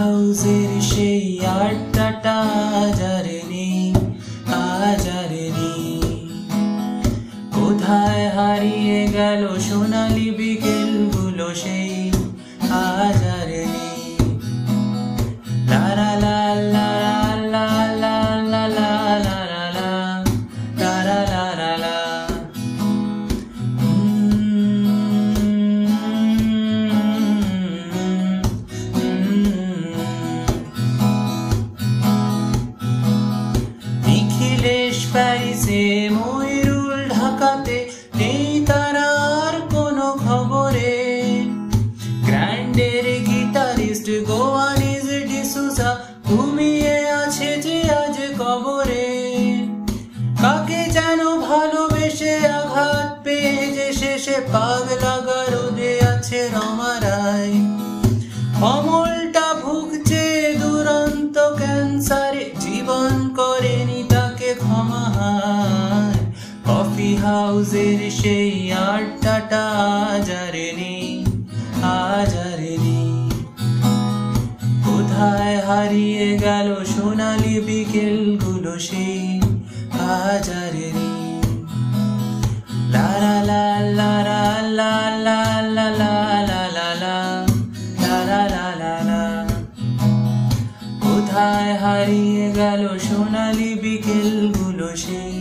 হাউসের সেই আড্ডাটা আজ আর নেই, আজ আর নেই। কোথায় হারিয়ে গেল সোনালি বিকেলগুলো সেই আজ আর নেই। লা লা লা লা লা লা লা লা লা লা লা লা লা লা লা। নিখিলেশ প্যারিসে, ময়ূরুল ঢাকাতে, নেই তারা আর কোনো খবরে। গ্র্যান্ডের গিটারিস্ট গোয়ানিজ ডিসুজা ঘুমিয়ে আছে যে আজ কবরে। কাকে যেন ভালোবেসে আঘাত পেয়ে যে শেষে পাগলা গারদে আছে রমা রায়। অমলটা ভুগছে দুরন্ত ক্যান্সারে, জীবন করেনি তাকে ক্ষমা। কফি হাউসের সেই আড্ডাটা আজ আর নেই, আজ আর নেই। কোথায় হারিয়ে গেল সোনালি বিকেলগুলো সেই আজ আর নেই। লা লা লা লা লা লা লা লা লা লা লা লা লা লা লা। কোথায় হারিয়ে গেল সোনালি বিকেলগুলো সেই